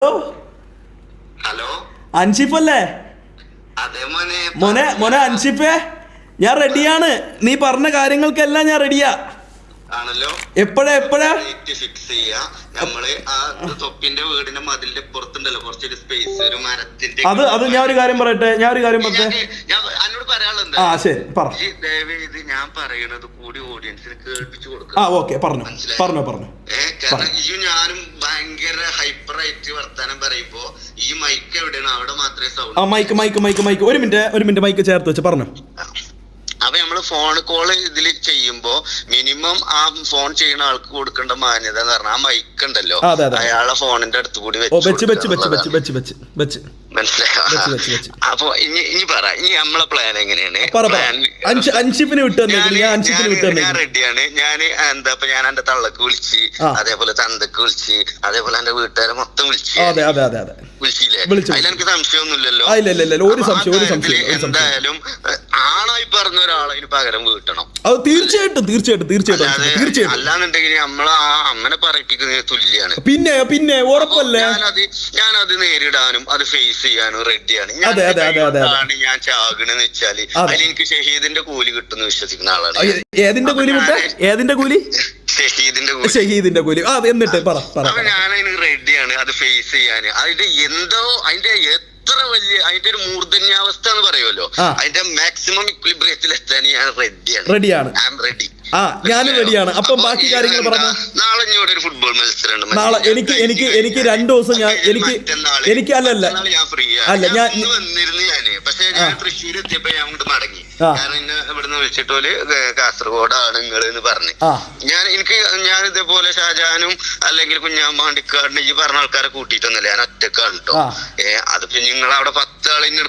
Hello അൻഷിഫല്ലേ? മോനെ മോനെ അൻഷിഫേ, ഞാൻ റെഡിയാണ്. നീ പറഞ്ഞ കാര്യങ്ങൾക്കെല്ലാം ഞാൻ റെഡിയാ. എപ്പോഴാ ഫിക്സ് ചെയ്യാ നമ്മള് ആ തൊപ്പിന്റെ വീടിന്റെ മതിലിന്റെ പുറത്തുണ്ടല്ലോ കുറച്ചൊരു സ്പേസ്, ഒരു മരത്തിന്റെ അത് ഞാൻ ഒരു കാര്യം പറയട്ടെ. എന്നോട് പറയാനുള്ളത്. ആ ശരി പറ. ദയവേത് ഞാൻ പറയണത് കൂടി ഓഡിയൻസിന് കേൾപ്പിച്ചു കൊടുക്കുക. ആ ഓക്കെ, പറഞ്ഞു. കാരണം ഈ ഞാനും ഭയങ്കര ഹൈപ്പർ ആയിട്ട് വർത്താനം പറയുമ്പോ ഈ മൈക്ക് എവിടെയാണ് അവിടെ മാത്രമേ സൗണ്ട്. മൈക്ക് ഒരു മിനിറ്റ് മൈക്ക് ചേർത്ത് വെച്ച് പറഞ്ഞു. അപ്പൊ നമ്മള് ഫോൺ കോള് ഇതിൽ ചെയ്യുമ്പോ മിനിമം ആ ഫോൺ ചെയ്യുന്ന ആൾക്ക് കൊടുക്കേണ്ട മാന്യത എന്ന് പറഞ്ഞാൽ ആ മൈക്ക് ഉണ്ടല്ലോ അയാളെ ഫോണിന്റെ അടുത്ത് കൂടി മനസ്സിലായോ? അപ്പൊ ഇനി പറ, ഇനി നമ്മളെ പ്ലാൻ എങ്ങനെയാണ്? ഞാൻ റെഡിയാണ്. ഞാൻ ഞാൻ എന്റെ തള്ളക്ക് വിളിച്ച്, അതേപോലെ തന്തക്ക് വിളിച്ച്, അതേപോലെ എന്റെ വീട്ടുകാരെ മൊത്തം വിളിച്ചില്ലേ? അതിലെനിക്ക് സംശയമൊന്നുമില്ലല്ലോ. എന്തായാലും ആണായി പറഞ്ഞ ഒരാളെ പകരം വീട്ടണം. തീർച്ചയായിട്ടും. അല്ലാന്നുണ്ടെങ്കിൽ നമ്മള് ആ അമ്മനെ പറയിപ്പിക്കുന്നതിന് തുല്യാണ്. പിന്നെ ഉറപ്പല്ലേ? ഞാനത് നേരിടാനും അത് ഫേസ് ചെയ്യാനും റെഡിയാണ്. ഞാൻ ചാകണെന്ന് വെച്ചാല് അതിൽ എനിക്ക് ഷഹീദിന്റെ കൂലി കിട്ടുന്ന വിശ്വസിക്കുന്ന ആളാണ്. ഏതിന്റെ കൂലി? ഷഹീദിന്റെ കൂലി. എന്നിട്ട് അപ്പൊ ഞാനതിന് റെഡിയാണ് അത് ഫേസ് ചെയ്യാന്. അതിന്റെ എത്ര വലിയ അതിന്റെ ഒരു മൂർധന്യാവസ്ഥ എന്ന് പറയുമല്ലോ, അതിന്റെ മാക്സിമം ഇക്വിലിബ്രിയത്തിൽ എത്താൻ ഞാൻ റെഡിയാണ്. I am ready. ഞാനും റെഡിയാണ്. അപ്പൊ ബാക്കി കാര്യങ്ങൾ പറഞ്ഞു. നാളെ ഇങ്ങോട്ട് ഒരു ഫുട്ബോൾ മത്സരം. നാളെ എനിക്ക് 2 ദിവസം എനിക്ക് ഞാൻ ഫ്രീ ആണ്. വന്നിരുന്നു ഞാന്. പക്ഷെ ഞാൻ തൃശ്ശൂർ എത്തിയപ്പോ ഞാൻ അങ്ങോട്ട് മടങ്ങി. കാരണം എന്നെ ഇവിടുന്ന് വിളിച്ചിട്ടോല് കാസർഗോഡാണ് നിങ്ങൾ എന്ന് പറഞ്ഞു. ഞാൻ ഇതേപോലെ ഷാജഹാനും അല്ലെങ്കിൽ കുഞ്ഞാമ്പാണ്ടിക്കാടിന് ഈ പറഞ്ഞ ആൾക്കാരെ കൂട്ടിയിട്ടൊന്നുമില്ല, ഞാൻ ഒറ്റക്കാണ് കേട്ടോ. അതിപ്പോ നിങ്ങൾ അവിടെ 10 ആളിനെ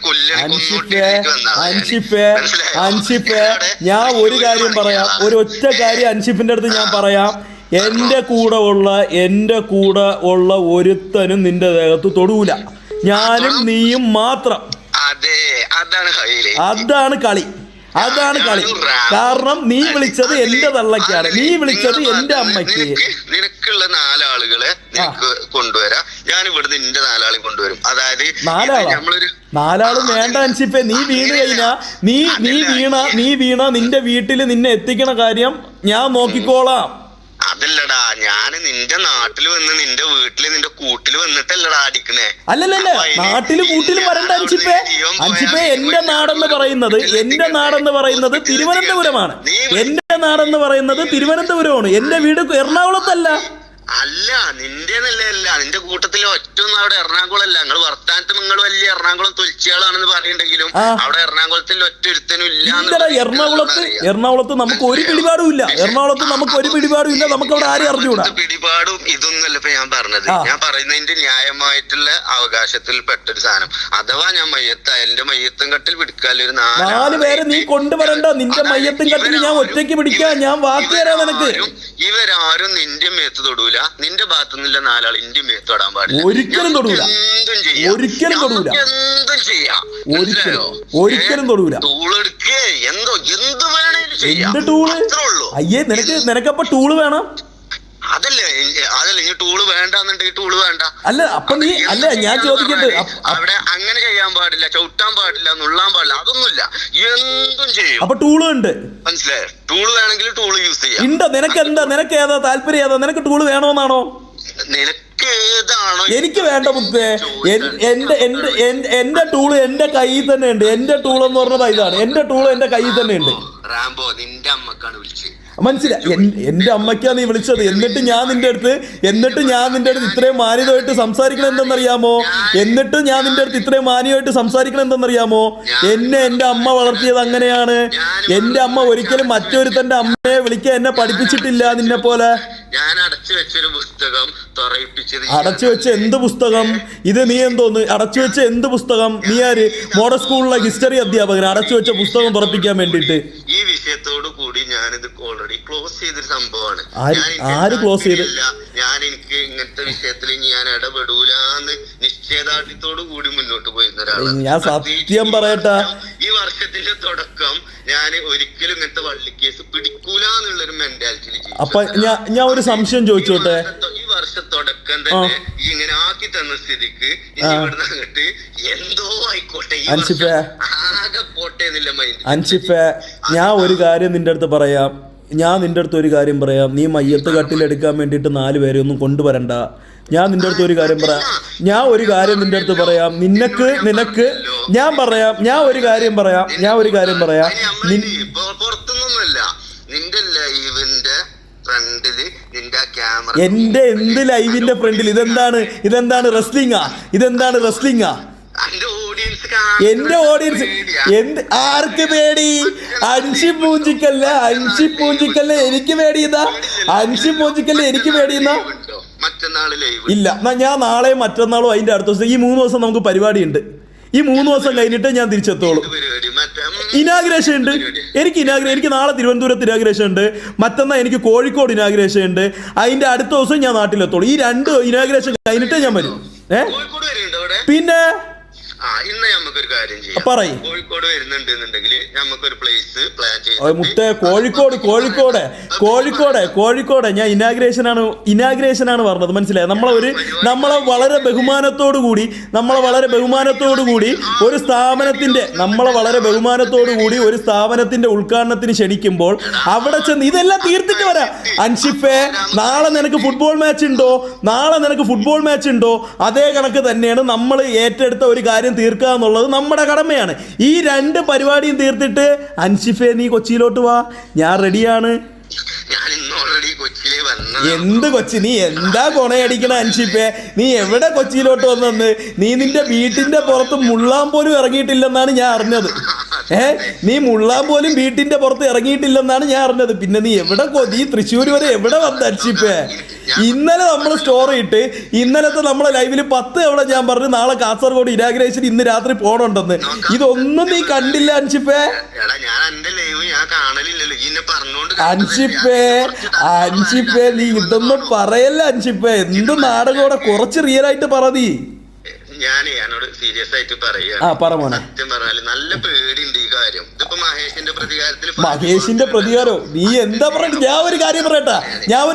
ഞാൻ ഒരു കാര്യം പറയാം, ഒരു ഒറ്റ കാര്യം അൻഷിഫിന്റെ അടുത്ത് ഞാൻ പറയാം. എന്റെ കൂടെ ഉള്ള ഒരുത്തനും നിന്റെ ദേഹത്ത് തൊടൂല. ഞാനും നീയും മാത്രം. അതാണ് കളി. കാരണം നീ വിളിച്ചത് എന്റെ തള്ളക്കാണ്, നീ വിളിച്ചത് എന്റെ അമ്മയ്ക്ക്. നിനക്കുള്ള 4 ആളുകളെ നിനക്ക് കൊണ്ടുവരാം. ഞാൻ ഇവിടുന്ന് നിന്റെ 4 ആളെ കൊണ്ടുവരും. അതായത് 4 ആളും വേണ്ട അൻഷിഫേ. നീ വീണ് കഴിഞ്ഞാ നീ വീണ നിന്റെ വീട്ടില് നിന്നെ എത്തിക്കണ കാര്യം ഞാൻ നോക്കിക്കോളാം. അതല്ലടാ, ഞാൻ നിന്റെ നാട്ടിൽ വന്ന് നിന്റെ വീട്ടില് നിന്റെ കൂട്ടില് വന്നിട്ടല്ലടാ അടിക്കണേ. അല്ലല്ല, നാട്ടില് കൂട്ടില് വരണ്ട അൻഷിഫേ. എന്റെ നാടെന്ന് പറയുന്നത് തിരുവനന്തപുരമാണ്. എന്റെ നാടെന്ന് പറയുന്നത് തിരുവനന്തപുരമാണ്. എന്റെ വീട് എറണാകുളത്തല്ല. അല്ല, നിന്റെ നിന്റെ കൂട്ടത്തിലെ ഒറ്റൊന്നും അവിടെ എറണാകുളമല്ല. നിങ്ങൾ വർത്താനത്ത് നിങ്ങൾ വലിയ എറണാകുളം തൊലിച്ചയാളാണെന്ന് പറയുന്നുണ്ടെങ്കിലും അവിടെ എറണാകുളത്തിൽ ഒറ്റൊരുത്തനും ഇല്ല. എറണാകുളത്ത് നമുക്ക് ഒരു പിടിപാടും ഇല്ല. നമുക്ക് അവിടെ ആരും അറിഞ്ഞൂടാ. പിടിപാടും ഇതൊന്നുമല്ല ഇപ്പൊ ഞാൻ പറഞ്ഞത്. ഞാൻ പറയുന്നതിന്റെ ന്യായമായിട്ടുള്ള അവകാശത്തിൽ പെട്ടൊരു സാധനം. അഥവാ ഞാൻ എന്റെ മയ്യത്തും കട്ടിൽ പിടിക്കാല് ഒരു 4 പേരെ നീ കൊണ്ടുവരണ്ട. നിന്റെ മയ്യത്തും കട്ടിൽ ഞാൻ ഒറ്റയ്ക്ക് പിടിക്കാം. ഞാൻ വാക്ക് തരാം നിനക്ക്. ഇവരാരും നിന്റെ മേത്ത് തൊടൂല. നിന്റെ ഭാഗത്തുനിന്നില്ല 4 ആൾ എന്റെ മേത്ത് തൊടാൻ പാടില്ല. ഒരിക്കലും തൊടൂല. എന്തും ചെയ്യാം. ടൂളെടുക്കേ എന്ത് വേണേലും ചെയ്യാം. അയ്യേ, നിനക്കപ്പ ടൂള് വേണം? അതല്ലേ ഇനി ടൂള് വേണ്ടെന്നുണ്ടെങ്കിൽ ടൂള് വേണ്ട. ഞാൻ ചോദിക്കട്ടെ, അവിടെ അങ്ങനെ ചെയ്യാൻ പാടില്ല, ചവിട്ടാൻ പാടില്ല, നുള്ളാൻ പാടില്ല, അതൊന്നുമില്ല. എന്തും ചെയ്യും. അപ്പൊ ടൂള് ഉണ്ട്, മനസ്സിലായോ? ടൂള് വേണമെങ്കിൽ ടൂള് യൂസ് ചെയ്യാം. ഉണ്ടോ? നിനക്ക് ഏതാ താല്പര്യം? നിനക്ക് ടൂള് വേണോന്നാണോ? നിനക്ക് ഏതാണോ? എനിക്ക് വേണ്ട മുത്തേ. എന്റെ ടൂള് എന്റെ കയ്യിൽ തന്നെ ഉണ്ട്. എന്റെ ടൂൾ എന്ന് പറഞ്ഞത് ഇതാണ്. എന്റെ ടൂള് എന്റെ കയ്യിൽ തന്നെ ഉണ്ട്. റാംബോ, നിന്റെ അമ്മക്കാണ് വിളിച്ചത്. മനസ്സിലായി? എന്റെ അമ്മയ്ക്കാ നീ വിളിച്ചത്. എന്നിട്ട് ഞാൻ നിന്റെ അടുത്ത് ഇത്രയും മാന്യമായിട്ട് സംസാരിക്കണം എന്തെന്നറിയാമോ? എന്നെ എന്റെ അമ്മ വളർത്തിയത് അങ്ങനെയാണ്. എന്റെ അമ്മ ഒരിക്കലും മറ്റൊരുത്തന്റെ അമ്മയെ വിളിക്കാൻ എന്നെ പഠിപ്പിച്ചിട്ടില്ല നിന്നെ പോലെ. ഞാൻ അടച്ചു വെച്ചൊരു പുസ്തകം അടച്ചു വെച്ച എന്ത് പുസ്തകം? ഇത് നീ എന്തോന്ന് അടച്ചു വെച്ച എന്ത് പുസ്തകം? നീ ആര്? മോഡൽ സ്കൂളിലെ ഹിസ്റ്ററി അധ്യാപകൻ അടച്ചു വെച്ച പുസ്തകം തുറപ്പിക്കാൻ വേണ്ടിട്ട്? ഈ വിഷയത്തോട് കൂടി ഞാനിത് ഓൾറെഡി ക്ലോസ് ചെയ്തൊരു സംഭവമാണ്. ആര് ക്ലോസ് ചെയ്ത്? എനിക്ക് ഇങ്ങനത്തെ വിഷയത്തിൽ ഞാൻ ഇടപെടൂലെന്ന് നിശ്ചയദാർഢ്യത്തോടു കൂടി മുന്നോട്ട് പോയിരുന്ന ഒരാളാണ്. ഞാൻ സത്യം പറയട്ടെ, ഈ വർഷത്തിന്റെ തുടക്കം ഞാൻ ഒരിക്കലും ഇങ്ങനത്തെ വള്ളിക്കേസ് പിടിക്കൂല എന്നുള്ളൊരു മെന്റാലിറ്റിയിൽ. അപ്പൊ ഞാൻ ഒരു സംശയം ചോദിച്ചോട്ടെ. ഈ വർഷം വർഷ തുടക്കം തന്നെ ഇങ്ങനെ ആക്കി തന്ന സ്ഥിതിക്ക് ഇനി ഇവിടുന്ന് അങ്ങോട്ട് എന്തോ ആയിക്കോട്ടെ ആകെ പോട്ടെ എന്നില്ല മൈൻഡ്. അൻഷിഫേ, ഞാൻ ഒരു കാര്യം നിന്റെ അടുത്ത് പറയാം. നീ മയ്യത്ത് കട്ടിലെടുക്കാൻ വേണ്ടിയിട്ട് 4 പേരെ ഒന്നും കൊണ്ടുവരണ്ട. ഞാൻ നിന്റെ അടുത്ത് ഒരു കാര്യം പറയാം. പുറത്തൊന്നുമല്ല, നിന്റെ ലൈവിന്റെ ഫ്രണ്ടില് നിന്റെ ക്യാമറ. എന്റെ എന്ത് ലൈവിന്റെ ഫ്രണ്ടിൽ? ഇതെന്താണ് റെസ്ലിംഗാ? എന്റെ ഓഡിയൻസ് ആർക്ക് പേടി? അൻഷിഫ് മൂഞ്ചിക്കല്ലേ എനിക്ക് പേടിയുന്ന? ഇല്ല, ഞാൻ നാളെയും മറ്റന്നാളും അതിന്റെ അടുത്ത ദിവസം, ഈ 3 ദിവസം നമുക്ക് പരിപാടി ഉണ്ട്. ഈ 3 ദിവസം കഴിഞ്ഞിട്ട് ഞാൻ തിരിച്ചെത്തോളൂ. ഇനാഗ്രേഷൻ ഉണ്ട് എനിക്ക് നാളെ തിരുവനന്തപുരത്ത് ഇനാഗ്രേഷൻ ഉണ്ട്, മറ്റന്നാൾ എനിക്ക് കോഴിക്കോട് ഇനാഗ്രേഷൻ ഉണ്ട്. അതിന്റെ അടുത്ത ദിവസം ഞാൻ നാട്ടിലെത്തോളൂ. ഈ 2 ഇനാഗ്രേഷൻ കഴിഞ്ഞിട്ടേ ഞാൻ വരും. പിന്നെ ഇന്ന് നമുക്കൊരു കാര്യം ചെയ്യാം. കോഴിക്കോട് വരുന്നുണ്ടെന്നുണ്ടെങ്കിൽ നമുക്കൊരു പ്ലേസ് പ്ലാൻ ചെയ്യാം. മുത്തേ, കോഴിക്കോട് ഞാൻ ഇനാഗ്രേഷനാണ് പറഞ്ഞത്, മനസ്സിലായി? നമ്മളെ വളരെ ബഹുമാനത്തോടു കൂടി ഒരു സ്ഥാപനത്തിന്റെ ഉദ്ഘാടനത്തിന് ക്ഷണിക്കുമ്പോൾ അവിടെ ചെന്ന് ഇതെല്ലാം തീർത്തിട്ട് വരാം. അൻഷിഫേ, നാളെ നിനക്ക് ഫുട്ബോൾ മാച്ച് ഉണ്ടോ? അതേ കണക്ക് തന്നെയാണ് നമ്മൾ ഏറ്റെടുത്ത ഒരു കാര്യം തീർക്കുക എന്നുള്ളത് നമ്മുടെ കടമയാണ്. ഈ 2 പരിപാടിയും തീർത്തിട്ട് അൻഷിഫേ നീ കൊച്ചിയിലോട്ട് വാ, ഞാൻ റെഡിയാണ്. എന്ത് കൊച്ചി? നീ എന്താ കൊണയടിക്കണ അൻഷിഫേ? നീ എവിടെ കൊച്ചിയിലോട്ട് വന്നെന്ന്? നീ നിന്റെ വീട്ടിന്റെ പുറത്ത് മുള്ളാൻ പോലും ഇറങ്ങിയിട്ടില്ലെന്നാണ് ഞാൻ അറിഞ്ഞത്. നീ മുള്ളാൻ പോലും വീട്ടിന്റെ പുറത്ത് ഇറങ്ങിയിട്ടില്ലെന്നാണ് ഞാൻ അറിഞ്ഞത്. പിന്നെ നീ തൃശ്ശൂർ വരെ എവിടെ വന്ന അൻഷിഫേ? ഇന്നലെ നമ്മൾ സ്റ്റോറി ഇട്ട്, ഇന്നലത്തെ നമ്മളെ ലൈവില് 10 തവണ ഞാൻ പറഞ്ഞു നാളെ കാസർഗോഡ് ഇനാഗ്രേഷൻ ഇന്ന് രാത്രി പോണുണ്ടെന്ന്. ഇതൊന്നും നീ കണ്ടില്ല അൻഷിഫേ. അൻഷിഫേ നീ ഇതൊന്നും പറയല്ല അൻഷിഫേ. എന്ത് നാടകോടെ കുറച്ച് റിയൽ ആയിട്ട് പറ. നീ ഞാനോട് സീരിയസ് ആയിട്ട് പറയാം. സത്യം പറഞ്ഞാല് നല്ല പേടിയുണ്ട് ഈ കാര്യം. ഇതിപ്പോ മഹേഷിന്റെ പ്രതികാരോ? നീ എന്താ പറയട്ടെ? ഞാൻ ഒരു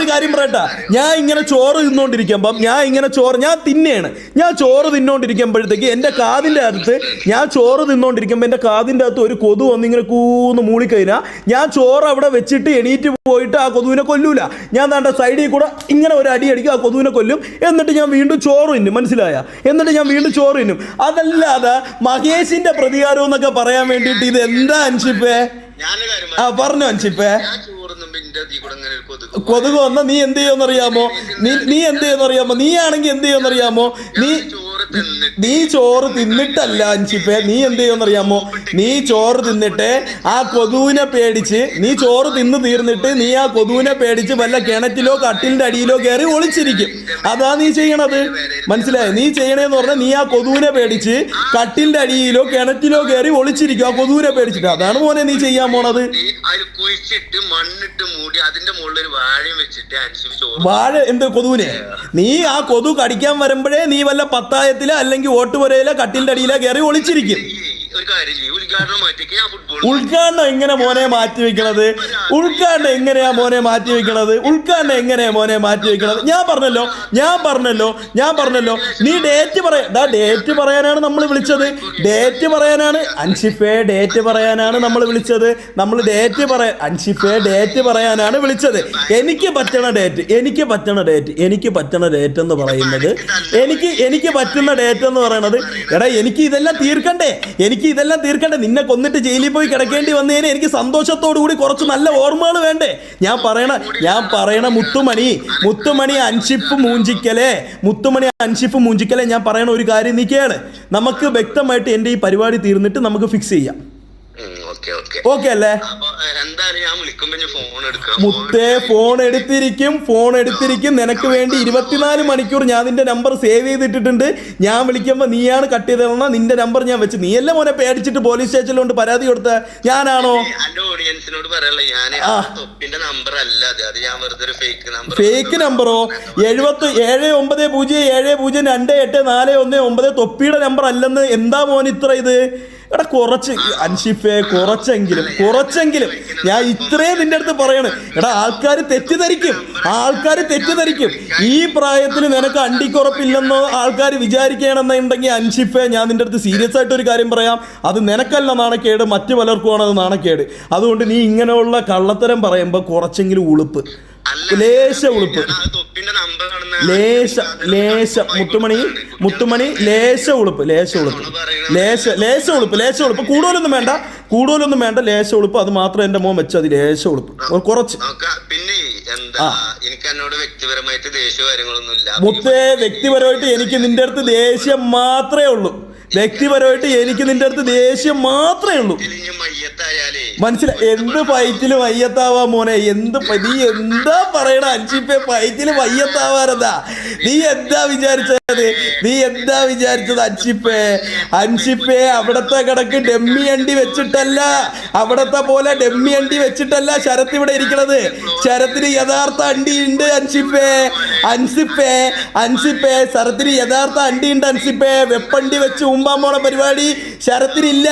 കാര്യം പറയട്ടാ. ഞാൻ ഇങ്ങനെ ചോറ് തിന്നോണ്ടിരിക്കുമ്പം ഞാൻ തിന്നെയാണ്. ഞാൻ ചോറ് തിന്നോണ്ടിരിക്കുമ്പോഴത്തേക്ക് എന്റെ കാതിന്റെ അകത്ത് എന്റെ കാതിന്റെ അകത്ത് ഒരു കൊതു വന്നിങ്ങനെ കൂന്ന് മൂളിക്കഴിഞ്ഞാൽ ഞാൻ ചോറ് അവിടെ വെച്ചിട്ട് എണീറ്റ് പോയിട്ട് ആ കൊതുവിനെ കൊല്ലൂല. ഞാൻ താണ്ട സൈഡിൽ കൂടെ ഇങ്ങനെ ഒരു അടി അടിക്കും, ആ കൊതുവിനെ കൊല്ലും. എന്നിട്ട് ഞാൻ വീണ്ടും ചോറ് തിന്നും, മനസ്സിലായ? അതല്ലാതെ മഹേഷിന്റെ പ്രതികാരം എന്നൊക്കെ പറയാൻ വേണ്ടിട്ട് ഇത് എന്താ അൻഷിഫേ? പറഞ്ഞു അൻഷിഫേ. കൊതുക് വന്ന നീ എന്ത് ചെയ്യുമെന്നറിയാമോ? നീ ആണെങ്കിൽ എന്ത് ചെയ്യുമെന്നറിയാമോ? നീ ചോറ് തിന്നിട്ടല്ല അൻഷിഫേ. നീ എന്ത് ചെയ്യുമെന്നറിയാമോ? നീ ചോറ് തിന്നിട്ട് ആ കൊതുവിനെ പേടിച്ച്, നീ ചോറ് തിന്ന് തീർന്നിട്ട് നീ ആ കൊതുവിനെ പേടിച്ച് വല്ല കിണറ്റിലോ കട്ടിലിന്റെ അടിയിലോ കയറി ഒളിച്ചിരിക്കും. അതാ നീ ചെയ്യണത്, മനസ്സിലായോ? നീ ചെയ്യണേന്ന് പറഞ്ഞാൽ നീ ആ കൊതുവിനെ പേടിച്ച് കട്ടിലിന്റെ അടിയിലോ കിണറ്റിലോ കയറി ഒളിച്ചിരിക്കും, ആ കൊതുവിനെ പേടിച്ചിട്ട്. അതാണ് മോനെ നീ ചെയ്യാൻ പോണത്. വാഴ എന്ത് കൊതുവിനെ? നീ ആ കൊതു കടിക്കാൻ വരുമ്പോഴേ നീ വല്ല പത്തായത്തിലോ അല്ലെങ്കിൽ ഓട്ടുപുരയിലോ കട്ടിലിന്റെ അടിയിലോ കയറി ഒളിച്ചിരിക്കും. ഉദ്ഘാടനം എങ്ങനെ മോനെ മാറ്റി വെക്കണത്? എങ്ങനെയാ മോനെ മാറ്റി വെക്കണത്? ഞാൻ പറഞ്ഞല്ലോ നീ ഡേറ്റ് പറയാനാണ് നമ്മൾ വിളിച്ചത്. അൻഷിഫേ ഡേറ്റ് പറയാനാണ് നമ്മൾ വിളിച്ചത്. അൻഷിഫേ ഡേറ്റ് പറയാനാണ് വിളിച്ചത്. എനിക്ക് പറ്റണ ഡേറ്റ് എന്ന് പറയുന്നത് എനിക്ക് പറ്റുന്ന ഡേറ്റ് എന്ന് പറയുന്നത്, എടാ എനിക്ക് ഇതെല്ലാം തീർക്കണ്ടേ? നിന്നെ കൊന്നിട്ട് ജയിലിൽ പോയി കിടക്കേണ്ടി വന്നതിന് എനിക്ക് സന്തോഷത്തോടു കൂടി കുറച്ച് നല്ല ഓർമ്മകൾ വേണ്ടേ? ഞാൻ പറയണ മുത്തുമണി അൻഷിഫ് മൂഞ്ചിക്കലെ ഞാൻ പറയണ ഒരു കാര്യം നീ കേള്. നമുക്ക് വ്യക്തമായിട്ട് എന്റെ ഈ പരിപാടി തീർന്നിട്ട് നമുക്ക് ഫിക്സ് ചെയ്യാം. ഓക്കെ അല്ലേ? മുത്തേ, ഫോൺ എടുത്തിരിക്കും. നിനക്ക് വേണ്ടി 24 മണിക്കൂർ ഞാൻ നിന്റെ നമ്പർ സേവ് ചെയ്തിട്ടിട്ടുണ്ട്. ഞാൻ വിളിക്കുമ്പോ നീയാണ് കട്ട് ചെയ്തതെന്നാ നിന്റെ നമ്പർ ഞാൻ വെച്ച്. നീയല്ലേ മോനെ പേടിച്ചിട്ട് പോലീസ് സ്റ്റേഷനിലോട്ട് പരാതി കൊടുത്ത? ഞാനാണോ? ഫേക്ക് നമ്പറോ? 779070284841 തൊപ്പിയുടെ നമ്പർ അല്ലെന്ന് എന്താ മോൻ ഇത്ര ഇത്? എടാ കുറച്ച് അൻഷിഫെ, കുറച്ചെങ്കിലും ഞാൻ ഇത്രയും നിന്റെ അടുത്ത് പറയണ്. എടാ ആൾക്കാർ തെറ്റിദ്ധരിക്കും. ഈ പ്രായത്തിൽ നിനക്ക് അണ്ടിക്കുറപ്പില്ലെന്നോ ആൾക്കാർ വിചാരിക്കണമെന്നുണ്ടെങ്കിൽ അൻഷിഫെ, ഞാൻ നിന്റെ അടുത്ത് സീരിയസ് ആയിട്ട് ഒരു കാര്യം പറയാം. അത് നിനക്കല്ല നാണക്കേട്, മറ്റു പലർക്കുമാണ് അത് നാണക്കേട്. അതുകൊണ്ട് നീ ഇങ്ങനെയുള്ള കള്ളത്തരം പറയുമ്പോൾ കുറച്ചെങ്കിലും ഉളുപ്പ്, ലേശ ഉളുപ്പ്, ലേശ മുത്തുമണി ലേശ ഉളുപ്പ്, കൂടുതലൊന്നും വേണ്ട, ലേശ ഉളുപ്പ്. അത് മാത്രം എന്റെ മോൻ വെച്ചു, അത് ലേശ ഉളുപ്പ് കുറച്ച്. പിന്നെ എനിക്ക് എന്നോട് വ്യക്തിപരമായിട്ട് ദേഷ്യ കാര്യങ്ങളൊന്നുമില്ല മുത്തേ. വ്യക്തിപരമായിട്ട് എനിക്ക് നിന്റെ അടുത്ത് ദേഷ്യം മാത്രമേ ഉള്ളൂ. മനസ്സിലായി? എന്ത് ഫൈറ്റില് മയ്യത്താവാ മോനെ? നീ എന്താ പറയണ അൻഷിഫെ? ഫൈറ്റില് മയ്യത്താവാറതാ? നീ എന്താ വിചാരിച്ചത് അൻഷിഫെ? അവിടത്തെ കണക്ക് ഡെമ്മി അണ്ടി വെച്ചിട്ടല്ല ശരത്ത് ഇവിടെ ഇരിക്കണത്. ശരത്തിന് യഥാർത്ഥ അണ്ടി ഉണ്ട് അൻസിപ്പെ. ശരത്തിന് യഥാർത്ഥ അണ്ടി ഉണ്ട് അൻസിപ്പെ. വെപ്പണ്ടി വെച്ച് ഉമ്പാൻ പോണ പരിപാടി ശരത്തിനില്ല.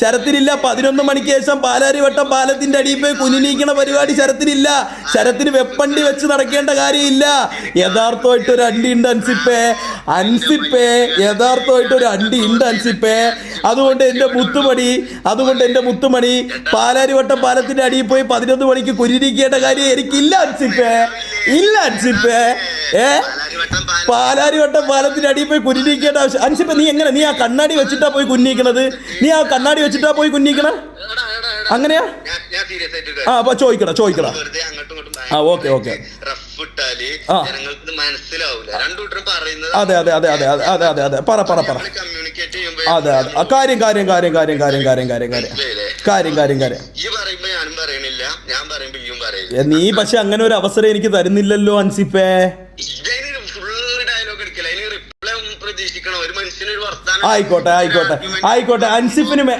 11 മണിക്ക് ശേഷം പാലാരിവട്ടം പാലത്തിന്റെ അടിയിൽ പോയി കുനിനീക്കണ പരിപാടി ശരത്തിനില്ല. ശരത്തിന് വെപ്പണ്ടി വെച്ച് നടക്കേണ്ട കാര്യമില്ല. യഥാർത്ഥമായിട്ടൊരു അണ്ടി ഉണ്ട് അൻസിപ്പെ. യഥാർത്ഥമായിട്ടൊരു അണ്ടി ഉണ്ട് അൻസിപ്പെ. അതുകൊണ്ട് എന്റെ മുത്തുമണി പാലാരിവട്ടം പാലത്തിന്റെ അടിയിൽ പോയി 11 മണിക്ക് കുനിനീക്കേണ്ട കാര്യം എനിക്കില്ല അൻസിപ്പെ. പാലാരിവട്ടം പാലത്തിന്റെ അടിയിൽ പോയി കുനിനീക്കേണ്ട ആവശ്യം അൻസിപ്പെ. നീ ആ കണ്ണാടി വെച്ചിട്ടാ പോയി കുനിക്കണത്? അങ്ങനെയാ? അപ്പൊ ചോദിക്കടാ. ഓക്കെ. അതെ. പറ. അതെ. കാര്യം. നീ പക്ഷെ അങ്ങനെ ഒരു അവസരം എനിക്ക് തരുന്നില്ലല്ലോ അൻസിപ്പേ. ആയിക്കോട്ടെ.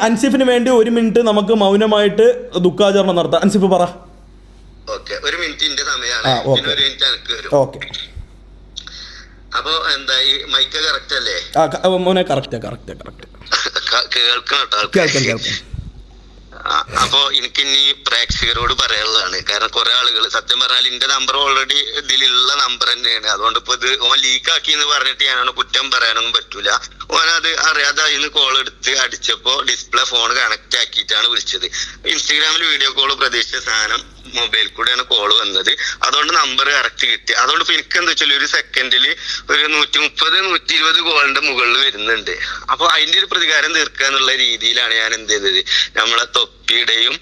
അൻസിഫിന് വേണ്ടി 1 മിനിറ്റ് നമുക്ക് മൗനമായിട്ട് ദുഃഖാചരണം നടത്താം. അൻസിഫ് പറ. ഒരു മിനിറ്റിന്റെ സമയമാണ്. ഓക്കെ. അപ്പൊ എന്താ ഈ മൈക്ക് കറക്റ്റ് അല്ലേ? മോനെ കറക്റ്റ്. കേൾക്കണം. അപ്പൊ എനിക്ക് ഇനി പ്രേക്ഷകരോട് പറയാനുള്ളതാണ്. കാരണം കുറെ ആളുകൾ സത്യം പറഞ്ഞാൽ എന്റെ നമ്പർ ഓൾറെഡി ഇതിലുള്ള നമ്പർ തന്നെയാണ്. അതുകൊണ്ട് ഇപ്പൊ ഇത് ഓൻ ലീക്കാക്കി എന്ന് പറഞ്ഞിട്ട് ഞാനോട് കുറ്റം പറയാനൊന്നും പറ്റൂല. ഓനത് അറിയാതെ അതിന് കോൾ എടുത്ത് അടിച്ചപ്പോ ഡിസ്പ്ലേ ഫോൺ കണക്ട് ആക്കിയിട്ടാണ് വിളിച്ചത്. ഇൻസ്റ്റഗ്രാമിൽ വീഡിയോ കോൾ പ്രതീക്ഷിച്ച സാധനം മൊബൈൽ കൂടെയാണ് കോള് വന്നത്. അതുകൊണ്ട് നമ്പർ കറക്റ്റ് കിട്ടി. അതുകൊണ്ട് ഇപ്പൊ എനിക്ക് എന്താ വെച്ചാൽ ഒരു സെക്കൻഡില് ഒരു 130-120 കോളിന്റെ മുകളിൽ വരുന്നുണ്ട്. അപ്പൊ അതിന്റെ ഒരു പ്രതികാരം തീർക്കുക എന്നുള്ള രീതിയിലാണ് ഞാൻ എന്ത് ചെയ്തത്, നമ്മളെ തൊപ്പിയുടെയും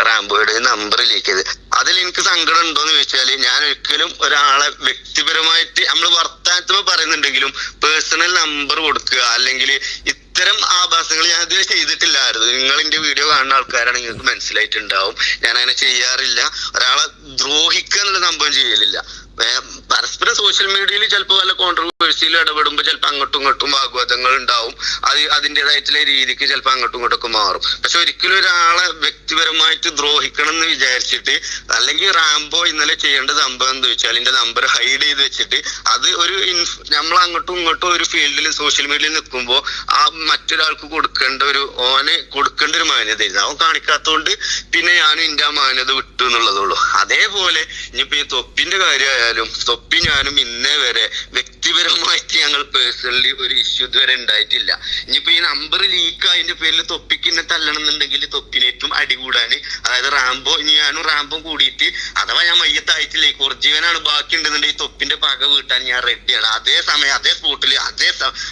റാംബോയുടെയും നമ്പർ ലീക്ക് ചെയ്ത്. അതിൽ എനിക്ക് സങ്കടം ഉണ്ടോന്ന് ചോദിച്ചാല്, ഞാൻ ഒരിക്കലും ഒരാളെ വ്യക്തിപരമായിട്ട് നമ്മൾ വർത്താനത്തിൽ പറയുന്നുണ്ടെങ്കിലും പേഴ്സണൽ നമ്പർ കൊടുക്കുക അല്ലെങ്കിൽ ഇത്തരം ആഭാസങ്ങൾ ഞാൻ ഇതുവരെ ചെയ്തിട്ടില്ലായിരുന്നു. നിങ്ങൾ എന്റെ വീഡിയോ കാണുന്ന ആൾക്കാരാണ്, നിങ്ങൾക്ക് മനസ്സിലായിട്ടുണ്ടാവും. ഞാൻ അങ്ങനെ ചെയ്യാറില്ല. ഒരാളെ ദ്രോഹിക്കുക എന്നുള്ള സംഭവം ചെയ്യലില്ല. പരസ്പരം സോഷ്യൽ മീഡിയയിൽ ചിലപ്പോൾ വല്ല കോൺട്രവേഴ്സിയിൽ ഇടപെടുമ്പോൾ ചിലപ്പോൾ അങ്ങോട്ടും ഇങ്ങോട്ടും വാഗ്വാദങ്ങൾ ഉണ്ടാവും. അതിൻ്റെതായിട്ടുള്ള രീതിക്ക് ചിലപ്പോൾ അങ്ങോട്ടും ഇങ്ങോട്ടൊക്കെ മാറും. പക്ഷെ ഒരിക്കലും ഒരാളെ വ്യക്തിപരമായിട്ട് ദ്രോഹിക്കണം എന്ന് വിചാരിച്ചിട്ട്, അല്ലെങ്കിൽ റാംബോ ഇന്നലെ ചെയ്യേണ്ട സംഭവം എന്ന് വെച്ചാൽ എന്റെ നമ്പർ ഹൈഡ് ചെയ്ത് വെച്ചിട്ട് അത് ഒരു നമ്മൾ അങ്ങോട്ടും ഇങ്ങോട്ടും ഒരു ഫീൽഡിൽ സോഷ്യൽ മീഡിയയിൽ നിൽക്കുമ്പോൾ ആ മറ്റൊരാൾക്ക് കൊടുക്കേണ്ട ഒരു മാന്യതയായിരുന്നു. അവൻ കാണിക്കാത്തതുകൊണ്ട് പിന്നെ ഞാനും എന്റെ ആ മാന്യത വിട്ടു എന്നുള്ളതുള്ളൂ. അതേപോലെ ഇനിയിപ്പോ ഈ തൊപ്പിന്റെ കാര്യമായാലും തൊപ്പി ഞാനും ഇന്നേ വരെ വ്യക്തിപരമായിട്ട് ഞങ്ങൾ പേഴ്സണലി ഒരു ഇഷ്യൂ ഇതുവരെ ഉണ്ടായിട്ടില്ല. ഇനിയിപ്പോ ഈ നമ്പർ ലീക്ക് അതിന്റെ പേരിൽ തൊപ്പിക്ക് എന്നെ തല്ലണം എന്നുണ്ടെങ്കിൽ തൊപ്പിനേറ്റവും അടികൂടാന്, അതായത് ഞാനും റാംബോ കൂടിയിട്ട് അഥവാ ഞാൻ മയ്യത്തായിട്ടില്ലേ കുറജീവനാണ് ബാക്കി ഉണ്ടെന്നുണ്ടെങ്കിൽ ഈ തൊപ്പിന്റെ പക വീട്ടാൻ ഞാൻ റെഡിയാണ്. അതേ സമയം അതേ സ്പോട്ടില് അതേ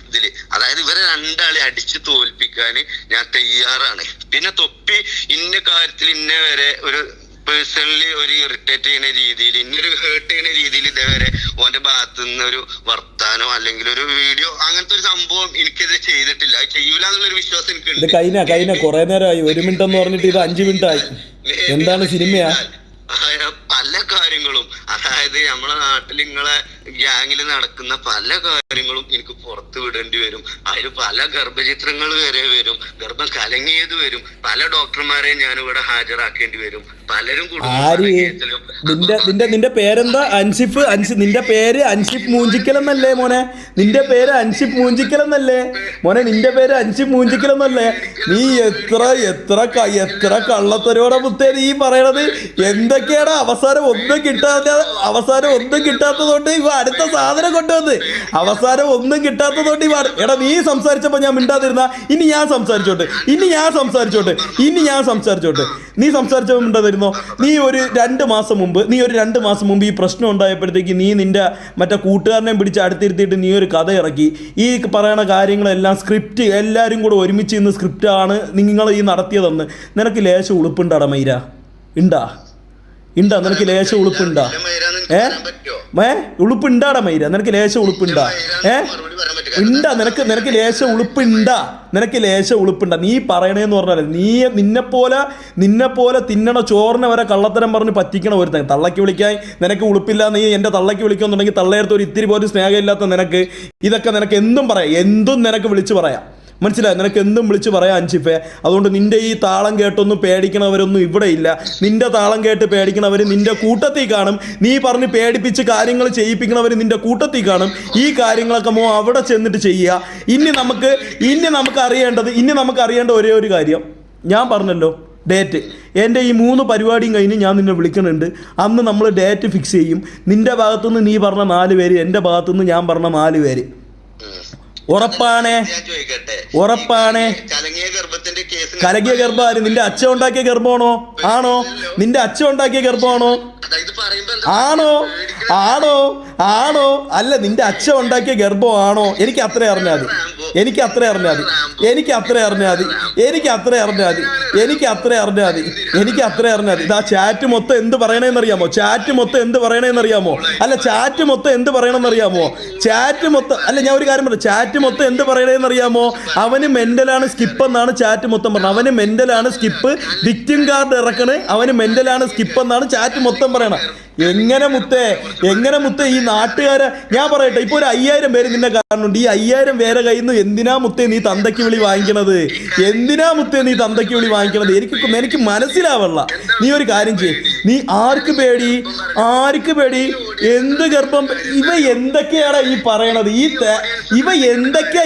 ഇതില്, അതായത് ഇവരെ രണ്ടാളെ അടിച്ചു തോൽപ്പിക്കാൻ ഞാൻ തയ്യാറാണ്. പിന്നെ തൊപ്പി ഇന്ന കാര്യത്തിൽ ഇന്നേ വരെ ഒരു പേഴ്സണലി ഒരു ഇറിറ്റേറ്റ് ചെയ്യുന്ന രീതിയിൽ, ഇന്നൊരു ഹേർട്ട് ചെയ്യുന്ന രീതിയിൽ ഇതേവരെ ഓന്റെ ഭാഗത്തു നിന്ന് ഒരു വർത്താനോ അല്ലെങ്കിൽ ഒരു വീഡിയോ അങ്ങനത്തെ ഒരു സംഭവം എനിക്കെതിരെ ചെയ്തിട്ടില്ല. അത് ചെയ്യൂല എന്നുള്ളൊരു വിശ്വാസം എനിക്കുണ്ട്. കഴിഞ്ഞ കുറെ നേരമായി. 1 മിനിറ്റ് എന്ന് പറഞ്ഞിട്ട് ഇത് 5 മിനിറ്റ് ആയി. എന്താണ് സിനിമയാ? പല കാര്യങ്ങളും അതായത് നമ്മളെ നാട്ടിൽ നിങ്ങളെ ഗ്യാങ്ങിൽ നടക്കുന്ന പല കാര്യങ്ങളും എനിക്ക് പുറത്തു വിടേണ്ടി വരും. അതിൽ പല ഗർഭചിത്രങ്ങൾ വരെ വരും, ഗർഭം കലങ്ങിയത് വരും, പല ഡോക്ടർമാരെയും ഞാൻ ഇവിടെ ഹാജരാക്കേണ്ടി വരും. പലരും നിന്റെ പേരെന്താ? അൻഷിഫ്. നിന്റെ പേര് അൻഷിഫ് മൂഞ്ചിക്കൽ എന്നല്ലേ മോനെ? നിന്റെ പേര് അൻഷിഫ് മൂഞ്ചിക്കൽ എന്നല്ലേ മോനെ? നിന്റെ പേര് അൻഷിഫ് മൂഞ്ചിക്കൽ എന്നല്ലേ? നീ എത്ര എത്ര എത്ര കള്ളത്തരോടെ മുത്തേ നീ പറയണത്? എന്തൊക്കെയാണ് അവസാനം ഒന്നും കിട്ടാത്തതുകൊണ്ട് ഇവ അടുത്ത സാധനം കൊണ്ടുവന്ന് അവസാനം ഒന്നും കിട്ടാത്തതുകൊണ്ട് ഇവ എടാ നീ സംസാരിച്ചപ്പോ ഞാൻ മിണ്ടാതിരുന്ന ഇനി ഞാൻ സംസാരിച്ചോട്ടെ നീ സംസാരിച്ചപ്പോ മിണ്ടാതിരുന്നോ? നീ ഒരു 2 മാസം മുമ്പ് ഈ പ്രശ്നം ഉണ്ടായപ്പോഴത്തേക്ക് നീ നിന്റെ മറ്റേ കൂട്ടുകാരനെ പിടിച്ച് അടുത്തിരുത്തിയിട്ട് നീ ഒരു കഥ ഇറക്കി. ഈ പറയണ കാര്യങ്ങളെല്ലാം സ്ക്രിപ്റ്റ് എല്ലാവരും കൂടെ ഒരുമിച്ച് ഇന്ന് സ്ക്രിപ്റ്റാണ് നിങ്ങൾ ഈ നടത്തിയതെന്ന്. നിനക്ക് ലേശം ഉളുപ്പുണ്ടാടാ മൈര? ഉണ്ടാ നിനക്ക് ലേശം ഉളുപ്പുണ്ടാ? ഉളുപ്പുണ്ടാടാ മൈര? നിനക്ക് ലേശം ഉളുപ്പുണ്ടാ? നിനക്ക് ലേശം ഉളുപ്പുണ്ടാ? നീ പറയണേന്ന് പറഞ്ഞാലേ നിന്നെ പോലെ തിന്നണ ചോറിനെ വരെ കള്ളത്തരം പറഞ്ഞ് പറ്റിക്കണ ഒരുത്തൻ. തള്ളക്ക് വിളിക്കാൻ നിനക്ക് ഉളുപ്പില്ല. നീ എൻ്റെ തള്ളക്ക് വിളിക്കുന്നുണ്ടെങ്കിൽ തള്ളയെടുത്ത് ഒരു ഇത്തിരി പോലും സ്നേഹമില്ലാത്ത നിനക്ക് ഇതൊക്കെ നിനക്ക് എന്തും പറയാം, എന്തും നിനക്ക് വിളിച്ച് പറയാം. മനസ്സിലായി? നിനക്ക് എന്തും വിളിച്ച് പറയാം അൻഷിഫേ. അതുകൊണ്ട് നിന്റെ ഈ താളം കേട്ടൊന്നും പേടിക്കണവരൊന്നും ഇവിടെ ഇല്ല. നിന്റെ താളം കേട്ട് പേടിക്കണവർ നിന്റെ കൂട്ടത്തിൽ കാണും. നീ പറഞ്ഞ് പേടിപ്പിച്ച് കാര്യങ്ങൾ ചെയ്യിപ്പിക്കണവർ നിന്റെ കൂട്ടത്തിൽ കാണും. ഈ കാര്യങ്ങളൊക്കെ അവിടെ ചെന്നിട്ട് ചെയ്യുക. ഇനി നമുക്ക് അറിയേണ്ട ഒരേ ഒരു കാര്യം ഞാൻ പറഞ്ഞല്ലോ, ഡേറ്റ്. എൻ്റെ ഈ 3 പരിപാടിയും കഴിഞ്ഞ് ഞാൻ നിന്നെ വിളിക്കുന്നുണ്ട്. അന്ന് നമ്മൾ ഡേറ്റ് ഫിക്സ് ചെയ്യും. നിന്റെ ഭാഗത്തുനിന്ന് നീ പറഞ്ഞ 4 പേര്, എൻ്റെ ഭാഗത്തുനിന്ന് ഞാൻ പറഞ്ഞ 4 പേര്. ഉറപ്പാണേ? കലങ്ങിയ ഗർഭം ആര്? നിന്റെ അച്ഛൻ ഉണ്ടാക്കിയ ഗർഭമാണോ? നിന്റെ അച്ഛൻ ഉണ്ടാക്കിയ ഗർഭമാണോ? അല്ല, നിന്റെ അച്ഛൻ ഉണ്ടാക്കിയ ഗർഭമാണോ? എനിക്ക് അത്ര അറിഞ്ഞാൽ മതി. ഇതാ ചാറ്റ് മൊത്തം എന്ത് പറയണേന്നറിയാമോ? അല്ല, ചാറ്റ് മൊത്തം എന്ത് പറയണമെന്നറിയാമോ? ഞാൻ ഒരു കാര്യം പറഞ്ഞു. ചാറ്റ് മൊത്തം എന്ത് പറയണേന്നറിയാമോ? അവന് മെന്റലാണ് സ്കിപ്പ് എന്നാണ് ചാറ്റ് മൊത്തം പറഞ്ഞത്. അവന് മെന്റലാണ് സ്കിപ്പ്, വിക്ടിം കാർഡ് ഇറക്കണ്. അവന് മെന്റലാണ് സ്കിപ്പ് എന്നാണ് ചാറ്റ് മൊത്തം പറയണം. എങ്ങനെ മുത്തേ ഈ നാട്ടുകാരെ ഞാൻ പറയട്ടെ, ഇപ്പൊ ഒരു 5000 പേര് നിന്നെ കാണുന്നുണ്ട്. ഈ 5000 പേരെ കയ്യിൽ നിന്ന് എന്തിനാ മുത്തേ നീ തന്തയ്ക്ക് വിളി വാങ്ങിക്കണത്? എനിക്ക് മനസ്സിലാവല്ല. നീ ഒരു കാര്യം ചെയ്യ്. നീ ആർക്ക് പേടി? എന്ത് ഗർഭം? ഇവ എന്തൊക്കെയാണ് ഈ പറയണത്?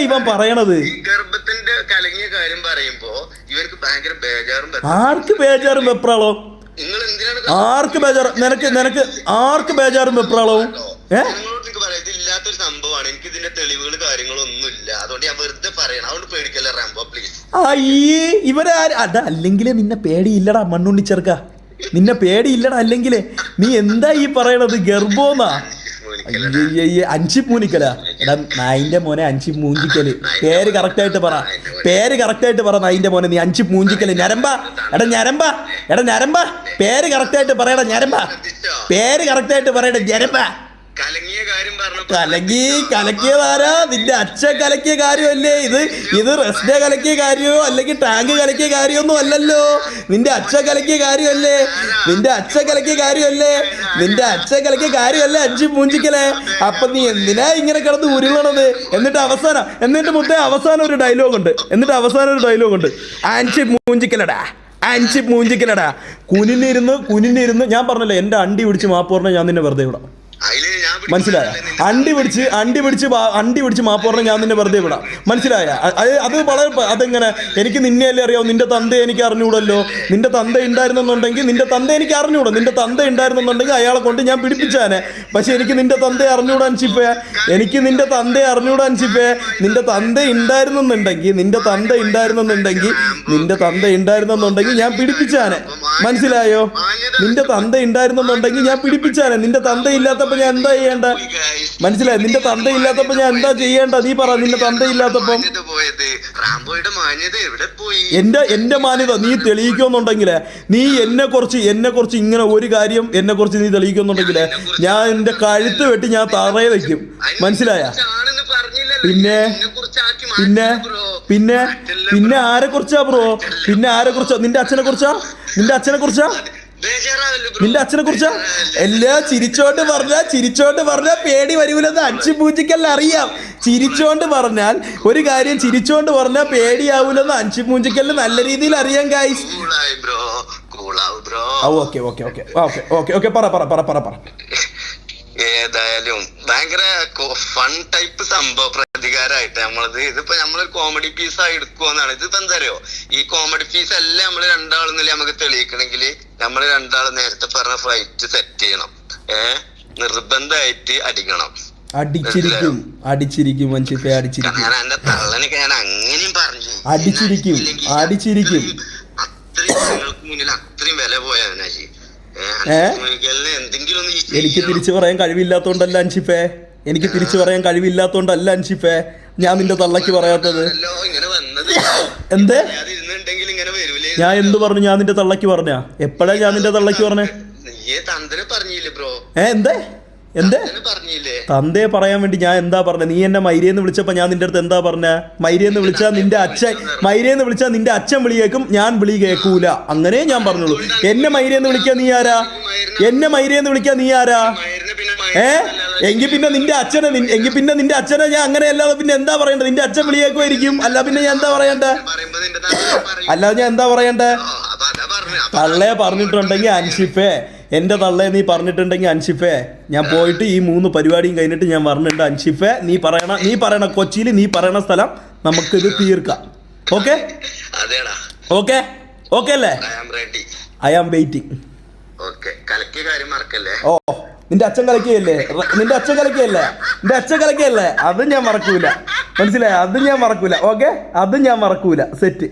ഇവൻ പറയണത്? ഗർഭത്തിന്റെ കലങ്ങിയ കാര്യം പറയുമ്പോ ഇവർക്ക് ഭയങ്കര ബേജാറും. ആർക്ക് ബേജാറും വെപ്രാളോ? ആർക്ക് ബേജാറും വെപ്രാളവും? ഇല്ലാത്തൊരു സംഭവമാണ്. എനിക്ക് ഇതിന്റെ തെളിവുകൾ കാര്യങ്ങളൊന്നുമില്ല. അതുകൊണ്ട് ഞാൻ വെറുതെ പറയണം. അതുകൊണ്ട് പേടിക്കല്ലേ റാംബോ, പ്ലീസ്. ഇവരെ അല്ലെങ്കിലേ നിന്നെ പേടിയില്ലടാ മണ്ണുണ്ണി ചെറുക്ക. നിന്നെ പേടിയില്ലടാ അല്ലെങ്കിലേ. നീ എന്താ ഈ പറയണത്? ഗർഭോന്നാ? അൻഷിഫ് മൂനിക്കലാ? എടാ നായിന്റെ മോനെ അൻഷിഫ് മൂഞ്ചിക്കല്. പേര് കറക്റ്റായിട്ട് പറ നായിന്റെ മോനെ. നീ അൻഷിഫ് മൂഞ്ചിക്കല്. ഞരമ്പ. പേര് കറക്റ്റായിട്ട് പറയടാ. ഞരമ്പ. കലക്കിയതാരാ? നിന്റെ അച്ഛൻ കലക്കിയ കാര്യമല്ലേ ഇത് റെസ്ഡെ കലക്കിയ കാര്യമോ അല്ലെങ്കിൽ ടാങ്ക് കലക്കിയ കാര്യമൊന്നും അല്ലല്ലോ. നിന്റെ അച്ഛൻ കലക്കിയ കാര്യമല്ലേ? അഞ്ച് മൂഞ്ചിക്കലേ. അപ്പൊ നീ എന്തിനാ ഇങ്ങനെ കിടന്ന് ഉരുളണത്? എന്നിട്ട് അവസാനം ഒരു ഡയലോഗ് ഉണ്ട്. അൻഷിഫ് മൂഞ്ചിക്കലടാ. കുനിന്നിരുന്ന് ഞാൻ പറഞ്ഞല്ലോ, എന്റെ അണ്ടി പിടിച്ച് മാപ്പ് പറഞ്ഞാൽ ഞാൻ നിന്നെ വെറുതെ വിടാം. മനസ്സിലായ? അണ്ടി പിടിച്ച് മാപ്പ് പറഞ്ഞാൽ ഞാൻ നിന്നെ വെറുതെ വിടാം. മനസ്സിലായ? അത് വളരെ അതെങ്ങനെ? എനിക്ക് നിന്നെയല്ലേ അറിയാവൂ. നിന്റെ തന്തയെ എനിക്ക് അറിഞ്ഞൂടല്ലോ. നിന്റെ തന്ത ഉണ്ടായിരുന്നെന്നുണ്ടെങ്കിൽ അയാളെ കൊണ്ട് ഞാൻ പിടിപ്പിച്ചാനെ. പക്ഷെ എനിക്ക് നിന്റെ തന്തയെ അറിഞ്ഞൂടാ അൻഷിഫേ. നിന്റെ തന്ത ഉണ്ടായിരുന്നെന്നുണ്ടെങ്കിൽ ഞാൻ പിടിപ്പിച്ചാനെ. മനസ്സിലായോ? നിന്റെ തന്ത ഉണ്ടായിരുന്നെന്നുണ്ടെങ്കിൽ ഞാൻ പിടിപ്പിച്ചാനെ. നിന്റെ തന്ത ഇല്ലാത്തപ്പോ ഞാൻ എന്താ ചെയ്യേണ്ട? മനസ്സിലായി? നിന്റെ തന്ത ഇല്ലാത്തപ്പോ ഞാൻ എന്താ ചെയ്യേണ്ട? നീ പറ. നിന്റെ തന്ത ഇല്ലാത്തപ്പം എന്റെ മാന്യത നീ തെളിയിക്കുന്നുണ്ടെങ്കിലേ, നീ എന്നെ കുറിച്ച് ഇങ്ങനെ ഒരു കാര്യം എന്നെ കുറിച്ച് നീ തെളിയിക്കുന്നുണ്ടെങ്കിലേ, ഞാൻ എന്റെ കഴുത്ത് വെട്ടി ഞാൻ തറയെ വെക്കും. മനസ്സിലായ? പിന്നെ ആരെ കുറിച്ചാ ബ്രോ? നിന്റെ അച്ഛനെ കുറിച്ചാ? നിന്റെ അച്ഛനെ കുറിച്ചാ എല്ലാ ചിരിച്ചോണ്ട് പറഞ്ഞാൽ പേടി വരൂലെന്ന് അൻഷിപ്പൂഞ്ചിക്കല്ല അറിയാം. ചിരിച്ചോണ്ട് പറഞ്ഞാൽ ഒരു കാര്യം ചിരിച്ചോണ്ട് പറഞ്ഞാൽ പേടിയാവൂലെന്ന് അൻഷിപ്പൂഞ്ചിക്കലിന് നല്ല രീതിയിൽ അറിയാം guys. Okay okay okay okay okay okay പറ. ഏതായാലും ഭയങ്കര ഫൺ ടൈപ്പ് സംഭവ പ്രതികാരമായിട്ട് നമ്മളത് ഇതിപ്പോ നമ്മളൊരു കോമഡി പീസായി എടുക്കുമെന്നാണ്. ഇതിപ്പോ എന്താ അറിയോ, ഈ കോമഡി പീസ് എല്ലാം നമ്മള് രണ്ടാളെന്നില്ല നമുക്ക് തെളിയിക്കണമെങ്കിൽ നമ്മള് രണ്ടാള് നേരത്തെ പറഞ്ഞ ഫൈറ്റ് സെറ്റ് ചെയ്യണം. നിർബന്ധമായിട്ട് അടിക്കണം. അടിച്ചിരിക്കും മനുഷ്യത്തെ അടിച്ചിരിക്കും. ഞാൻ എന്റെ തള്ളനൊക്കെ ഞാൻ അങ്ങനെയും പറഞ്ഞു അടിച്ചിരിക്കും. അത്രയും നിങ്ങൾക്ക് മുന്നിൽ അത്രയും വില പോയാ എനിക്ക് തിരിച്ചു പറയാൻ കഴിവില്ലാത്തോണ്ടല്ല അൻഷിഫേ, എനിക്ക് തിരിച്ചു പറയാൻ കഴിവില്ലാത്തോണ്ടല്ല അൻഷിഫേ ഞാൻ നിന്റെ തള്ളക്ക് പറയാത്തത്. എന്തേ ഞാൻ എന്ത് പറഞ്ഞു? ഞാൻ നിന്റെ തള്ളക്ക് പറഞ്ഞ എപ്പോഴാ ഞാൻ നിന്റെ തള്ളക്ക് പറഞ്ഞേ? എന്തേ തന്തയെ പറയാൻ വേണ്ടി ഞാൻ എന്താ പറഞ്ഞ? നീ എന്നെ മൈരേന്ന് വിളിച്ചപ്പോ ഞാൻ നിന്റെ അടുത്ത് എന്താ പറഞ്ഞ? മൈരേന്ന് വിളിച്ചാൽ നിന്റെ അച്ഛൻ വിളി കേൾക്കും, ഞാൻ വിളി കേൾക്കൂല, അങ്ങനെ ഞാൻ പറഞ്ഞോളൂ. എന്നെ മൈരേന്ന് വിളിക്കാൻ നീ ആരാ? എങ്കിൽ പിന്നെ നിന്റെ അച്ഛനെ ഞാൻ അങ്ങനെ അല്ലാതെ പിന്നെ എന്താ പറയണ്ടത്? നിന്റെ അച്ഛൻ വിളി കേൾക്കുമായിരിക്കും, അല്ല പിന്നെ ഞാൻ എന്താ പറയണ്ടേ? അല്ലാതെ ഞാൻ എന്താ പറയണ്ടേ? തള്ളയെ പറഞ്ഞിട്ടുണ്ടെങ്കിൽ അൻഷിഫേ, എൻ്റെ തള്ളയെ നീ പറഞ്ഞിട്ടുണ്ടെങ്കിൽ അൻഷിഫേ, ഞാൻ പോയിട്ട് ഈ 3 പരിപാടിയും കഴിഞ്ഞിട്ട് ഞാൻ പറഞ്ഞിട്ടുണ്ട് അൻഷിഫേ, നീ പറയണ കൊച്ചിയിൽ നീ പറയണ സ്ഥലം നമുക്കിത് തീർക്കാം. ഓക്കെ ഓക്കെ ഓക്കെ അല്ലേ? I am waiting. ഓ നിന്റെ അച്ഛൻ കളിക്കുകയല്ലേ? അത് ഞാൻ മറക്കൂല, മനസ്സിലായി? അത് ഞാൻ മറക്കൂല. ഓക്കെ, അത് ഞാൻ മറക്കൂല. സെറ്റ്.